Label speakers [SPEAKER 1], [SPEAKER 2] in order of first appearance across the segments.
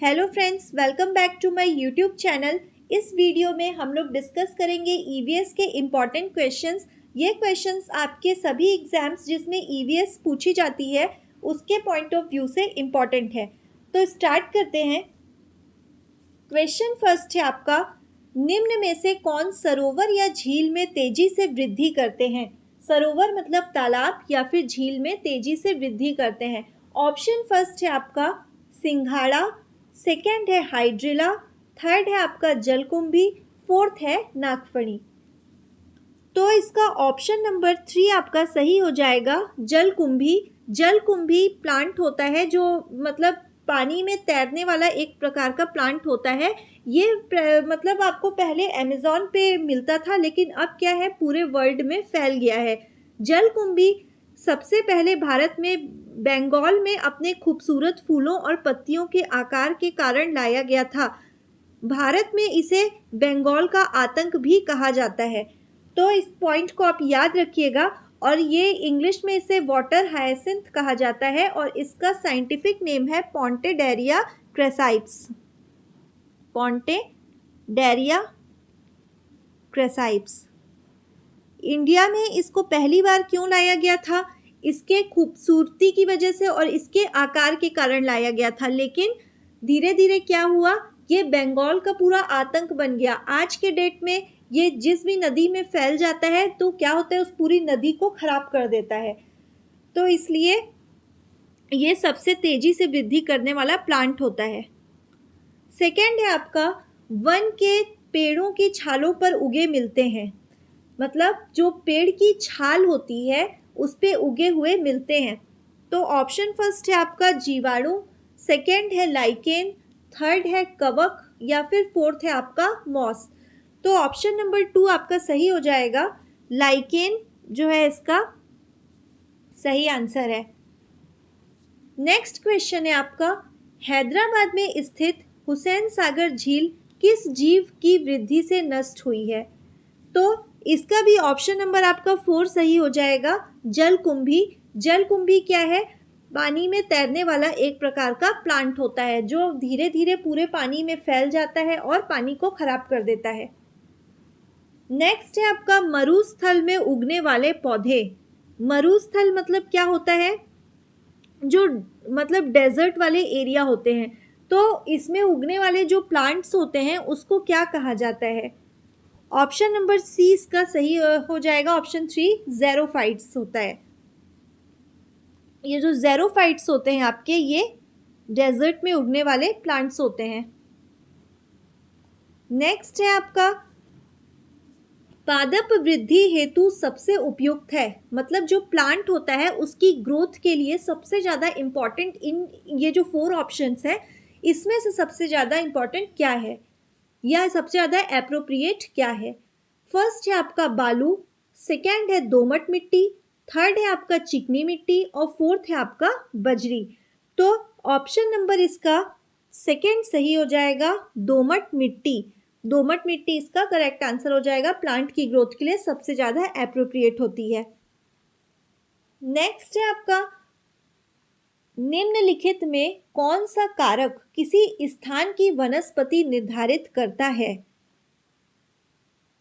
[SPEAKER 1] Hello friends, welcome back to my YouTube channel. इस video में हम लोग डिस्कस करेंगे ईवीएस के इम्पॉर्टेंट क्वेश्चंस। ये क्वेश्चंस आपके सभी एग्जाम्स जिसमें ईवीएस पूछी जाती है उसके पॉइंट ऑफ व्यू से इम्पॉर्टेंट है। तो स्टार्ट करते हैं। क्वेश्चन फर्स्ट है आपका, निम्न में से कौन सरोवर या झील में तेजी से वृद्धि करते हैं? सरोवर मतलब तालाब या फिर झील में तेजी से वृद्धि करते हैं। ऑप्शन फर्स्ट है आपका सिंघाड़ा, सेकेंड है हाइड्रिला, थर्ड है आपका जलकुंभी, फोर्थ है नागफनी। तो इसका ऑप्शन नंबर 3 आपका सही हो जाएगा, जलकुंभी। जलकुंभी प्लांट होता है जो मतलब पानी में तैरने वाला एक प्रकार का प्लांट होता है। ये मतलब आपको पहले अमेज़न पे मिलता था, लेकिन अब क्या है, पूरे वर्ल्ड में फैल गया है। जलकुंभी सबसे पहले भारत में बंगाल में अपने खूबसूरत फूलों और पत्तियों के आकार के कारण लाया गया था। भारत में इसे बंगाल का आतंक भी कहा जाता है। तो इस पॉइंट को आप याद रखिएगा। और ये इंग्लिश में इसे वाटर हायसिंथ कहा जाता है और इसका साइंटिफिक नेम है पॉन्टेडेरिया क्रेसाइप्स। पॉन्टेडेरिया क्रेसाइप्स। इंडिया में इसको पहली बार क्यों लाया गया था? इसके खूबसूरती की वजह से और इसके आकार के कारण लाया गया था, लेकिन धीरे धीरे क्या हुआ, ये बंगाल का पूरा आतंक बन गया। आज के डेट में ये जिस भी नदी में फैल जाता है तो क्या होता है, उस पूरी नदी को खराब कर देता है। तो इसलिए ये सबसे तेजी से वृद्धि करने वाला प्लांट होता है। सेकेंड है आपका, वन के पेड़ों की छालों पर उगे मिलते हैं। मतलब जो पेड़ की छाल होती है उस पे उगे हुए मिलते हैं। तो ऑप्शन फर्स्ट है आपका जीवाणु, सेकेंड है लाइकेन, थर्ड है कवक या फिर फोर्थ है आपका मॉस। तो ऑप्शन नंबर 2 आपका सही हो जाएगा, लाइकेन जो है इसका सही आंसर है। नेक्स्ट क्वेश्चन है आपका, हैदराबाद में स्थित हुसैन सागर झील किस जीव की वृद्धि से नष्ट हुई है? तो इसका भी ऑप्शन नंबर आपका 4 सही हो जाएगा, जलकुंभी। जलकुंभी क्या है, पानी में तैरने वाला एक प्रकार का प्लांट होता है जो धीरे धीरे पूरे पानी में फैल जाता है और पानी को खराब कर देता है। नेक्स्ट है आपका, मरुस्थल में उगने वाले पौधे। मरुस्थल मतलब क्या होता है, जो मतलब डेजर्ट वाले एरिया होते हैं। तो इसमें उगने वाले जो प्लांट्स होते हैं उसको क्या कहा जाता है? ऑप्शन नंबर सी इसका सही हो जाएगा, ऑप्शन 3 ज़ेरोफाइट्स होता है। ये जो ज़ेरोफाइट्स होते हैं आपके, ये डेजर्ट में उगने वाले प्लांट्स होते हैं। नेक्स्ट है आपका, पादप वृद्धि हेतु सबसे उपयुक्त है। मतलब जो प्लांट होता है उसकी ग्रोथ के लिए सबसे ज़्यादा इम्पॉर्टेंट इन ये जो 4 ऑप्शंस है इसमें से सबसे ज़्यादा इम्पॉर्टेंट क्या है या सबसे ज़्यादा एप्रोप्रिएट क्या है? फर्स्ट है आपका बालू, सेकेंड है दोमट मिट्टी, थर्ड है आपका चिकनी मिट्टी और फोर्थ है आपका बजरी। तो ऑप्शन नंबर इसका सेकेंड सही हो जाएगा, दोमट मिट्टी। दोमट मिट्टी इसका करेक्ट आंसर हो जाएगा, प्लांट की ग्रोथ के लिए सबसे ज़्यादा एप्रोप्रिएट होती है। नेक्स्ट है आपका, निम्नलिखित में कौन सा कारक किसी स्थान की वनस्पति निर्धारित करता है?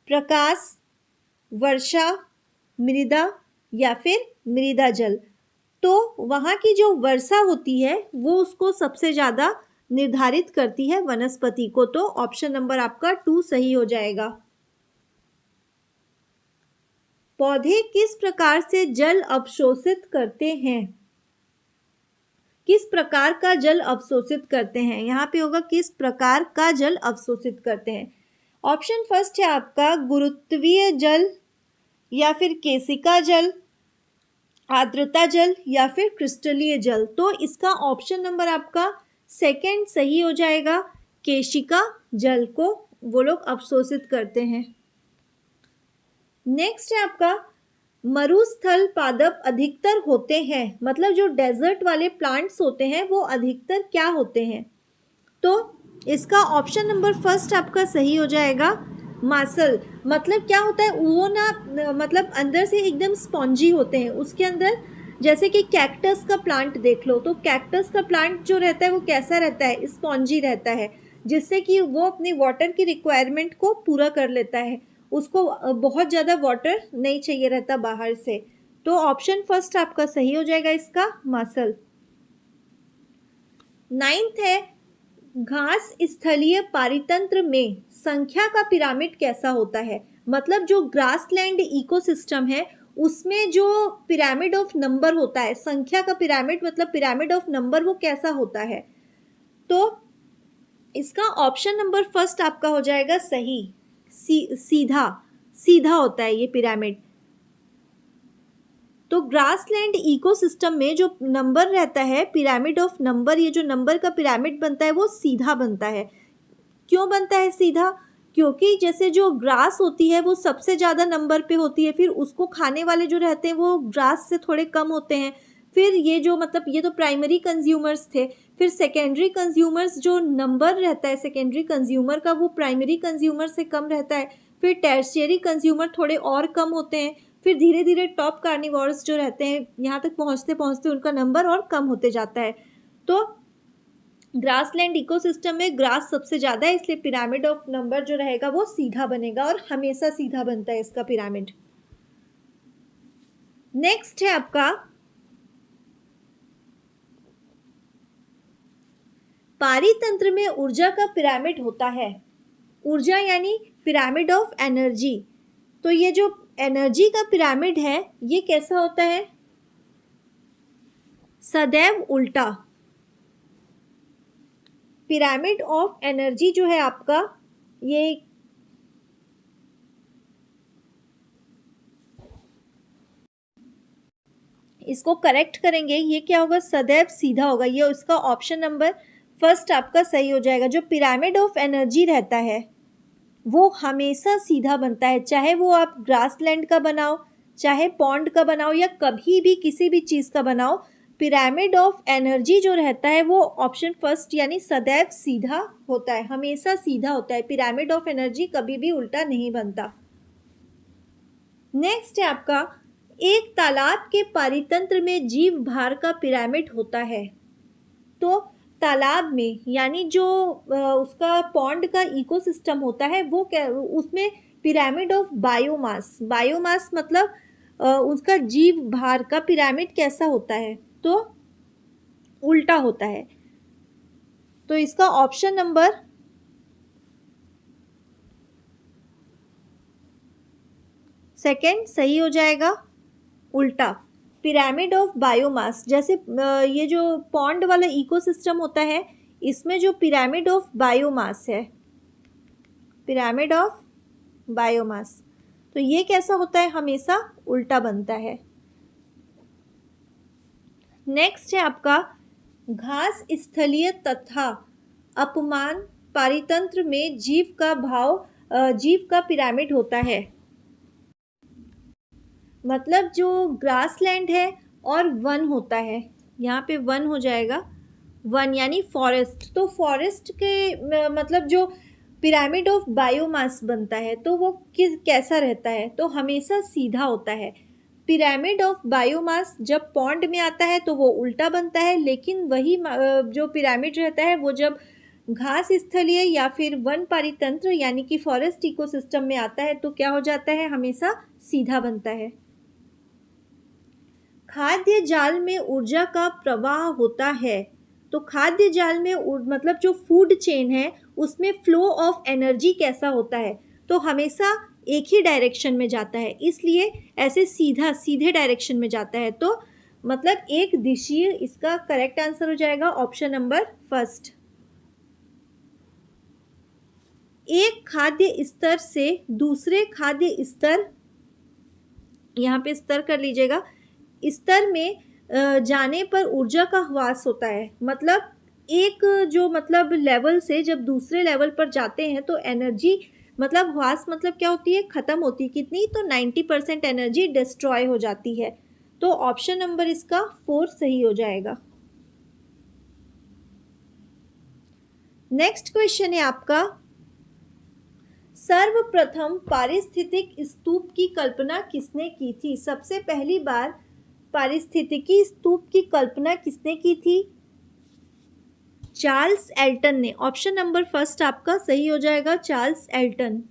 [SPEAKER 1] प्रकाश, वर्षा, मृदा या फिर मृदा जल। तो वहाँ की जो वर्षा होती है वो उसको सबसे ज़्यादा निर्धारित करती है वनस्पति को। तो ऑप्शन नंबर आपका 2 सही हो जाएगा। पौधे किस प्रकार से जल अवशोषित करते हैं? किस प्रकार का जल अवशोषित करते हैं? यहाँ पे होगा किस प्रकार का जल अवशोषित करते हैं। ऑप्शन फर्स्ट है आपका गुरुत्वीय जल या फिर केशिका जल, आर्द्रता जल या फिर क्रिस्टलीय जल। तो इसका ऑप्शन नंबर आपका सेकेंड सही हो जाएगा, केशिका जल को वो लोग अवशोषित करते हैं। नेक्स्ट है आपका, मरुस्थल पादप अधिकतर होते हैं। मतलब जो डेजर्ट वाले प्लांट्स होते हैं वो अधिकतर क्या होते हैं? तो इसका ऑप्शन नंबर फर्स्ट आपका सही हो जाएगा, मासल। मतलब क्या होता है, वो ना मतलब अंदर से एकदम स्पॉन्जी होते हैं, उसके अंदर जैसे कि कैक्टस का प्लांट देख लो, तो कैक्टस का प्लांट जो रहता है वो कैसा रहता है, स्पॉन्जी रहता है, जिससे कि वो अपनी वाटर की रिक्वायरमेंट को पूरा कर लेता है, उसको बहुत ज़्यादा वाटर नहीं चाहिए रहता बाहर से। तो ऑप्शन फर्स्ट आपका सही हो जाएगा इसका, मसल। 9th है, घास स्थलीय पारितंत्र में संख्या का पिरामिड कैसा होता है। मतलब जो ग्रासलैंड इकोसिस्टम है उसमें जो पिरामिड ऑफ नंबर होता है, संख्या का पिरामिड मतलब पिरामिड ऑफ नंबर, वो कैसा होता है। तो इसका ऑप्शन नंबर फर्स्ट आपका हो जाएगा सही, सीधा सीधा होता है ये पिरामिड। तो ग्रासलैंड इकोसिस्टम में जो नंबर रहता है, पिरामिड ऑफ नंबर, ये जो नंबर का पिरामिड बनता है वो सीधा बनता है। क्यों बनता है सीधा? क्योंकि जैसे जो ग्रास होती है वो सबसे ज़्यादा नंबर पे होती है, फिर उसको खाने वाले जो रहते हैं वो ग्रास से थोड़े कम होते हैं। फिर ये जो मतलब ये तो प्राइमरी कंज्यूमर्स थे, फिर सेकेंडरी कंज्यूमर्स जो नंबर रहता है सेकेंडरी कंज्यूमर का वो प्राइमरी कंज्यूमर से कम रहता है, फिर टर्शियरी कंज्यूमर थोड़े और कम होते हैं, फिर धीरे धीरे टॉप कार्निवोरस जो रहते हैं यहाँ तक पहुँचते पहुँचते उनका नंबर और कम होते जाता है। तो ग्रासलैंड इकोसिस्टम में ग्रास सबसे ज़्यादा है, इसलिए पिरामिड ऑफ नंबर जो रहेगा वो सीधा बनेगा और हमेशा सीधा बनता है इसका पिरामिड। नेक्स्ट है आपका पारितंत्र में ऊर्जा का पिरामिड होता है। ऊर्जा यानी पिरामिड ऑफ एनर्जी। तो ये जो एनर्जी का पिरामिड है ये कैसा होता है? सदैव उल्टा। पिरामिड ऑफ एनर्जी जो है आपका, ये इसको करेक्ट करेंगे, ये क्या होगा? सदैव सीधा होगा। ये उसका ऑप्शन नंबर फर्स्ट आपका सही हो जाएगा। जो पिरामिड ऑफ एनर्जी रहता है वो हमेशा सीधा बनता है, चाहे वो आप ग्रासलैंड का बनाओ, चाहे पॉन्ड का बनाओ, या कभी भी किसी भी चीज़ का बनाओ, पिरामिड ऑफ एनर्जी जो रहता है वो ऑप्शन फर्स्ट यानी सदैव सीधा होता है, हमेशा सीधा होता है। पिरामिड ऑफ एनर्जी कभी भी उल्टा नहीं बनता। नेक्स्ट है आपका, एक तालाब के पारितंत्र में जीव भार का पिरामिड होता है। तो तालाब में यानी जो उसका पॉन्ड का इकोसिस्टम होता है वो क्या, उसमें पिरामिड ऑफ बायोमास, बायोमास मतलब उसका जीव भार का पिरामिड कैसा होता है? तो उल्टा होता है। तो इसका ऑप्शन नंबर सेकंड सही हो जाएगा, उल्टा। पिरामिड ऑफ बायोमास, जैसे ये जो पॉन्ड वाला इकोसिस्टम होता है इसमें जो पिरामिड ऑफ बायोमास है, पिरामिड ऑफ बायोमास, तो ये कैसा होता है? हमेशा उल्टा बनता है। नेक्स्ट है आपका, घास स्थलीय तथा अपमान पारितंत्र में जीव का पिरामिड होता है। मतलब जो ग्रासलैंड है और वन होता है, यहाँ पे वन हो जाएगा, वन यानी फॉरेस्ट। तो फॉरेस्ट के मतलब जो पिरामिड ऑफ बायोमास बनता है तो वो कैसा रहता है? तो हमेशा सीधा होता है। पिरामिड ऑफ बायोमास जब पॉन्ड में आता है तो वो उल्टा बनता है, लेकिन वही जो पिरामिड रहता है वो जब घास स्थलीय या फिर वन पारितंत्र यानी कि फॉरेस्ट इकोसिस्टम में आता है तो क्या हो जाता है? हमेशा सीधा बनता है। खाद्य जाल में ऊर्जा का प्रवाह होता है। तो खाद्य जाल में मतलब जो फूड चेन है उसमें फ्लो ऑफ एनर्जी कैसा होता है? तो हमेशा एक ही डायरेक्शन में जाता है, इसलिए ऐसे सीधे डायरेक्शन में जाता है। तो मतलब एक दिशीय इसका करेक्ट आंसर हो जाएगा ऑप्शन नंबर फर्स्ट। एक खाद्य स्तर से दूसरे खाद्य स्तर, यहाँ पे स्तर कर लीजिएगा, स्तर में जाने पर ऊर्जा का ह्रास होता है। मतलब एक जो मतलब लेवल से जब दूसरे लेवल पर जाते हैं तो एनर्जी मतलब ह्रास मतलब क्या होती है? खत्म होती है। कितनी? तो 90% एनर्जी डिस्ट्रॉय हो जाती है। तो ऑप्शन नंबर इसका 4 सही हो जाएगा। नेक्स्ट क्वेश्चन है आपका, सर्वप्रथम पारिस्थितिक स्तूप की कल्पना किसने की थी? सबसे पहली बार पारिस्थितिकी स्तूप की कल्पना किसने की थी? चार्ल्स एल्टन ने। ऑप्शन नंबर फर्स्ट आपका सही हो जाएगा, चार्ल्स एल्टन।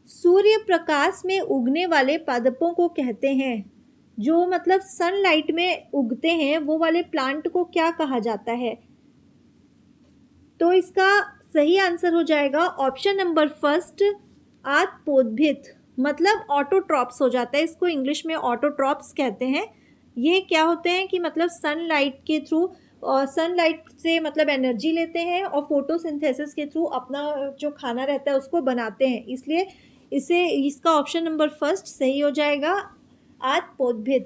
[SPEAKER 1] सूर्य प्रकाश में उगने वाले पादपों को कहते हैं, जो मतलब सनलाइट में उगते हैं वो वाले प्लांट को क्या कहा जाता है? तो इसका सही आंसर हो जाएगा ऑप्शन नंबर फर्स्ट, आत्पोद्भिद, मतलब ऑटोट्रॉप्स हो जाता है, इसको इंग्लिश में ऑटोट्रॉप्स कहते हैं। ये क्या होते हैं कि मतलब सनलाइट के थ्रू, सनलाइट से मतलब एनर्जी लेते हैं और फोटोसिंथेसिस के थ्रू अपना जो खाना रहता है उसको बनाते हैं, इसलिए इसका ऑप्शन नंबर फर्स्ट सही हो जाएगा, आत्पोद्भिद।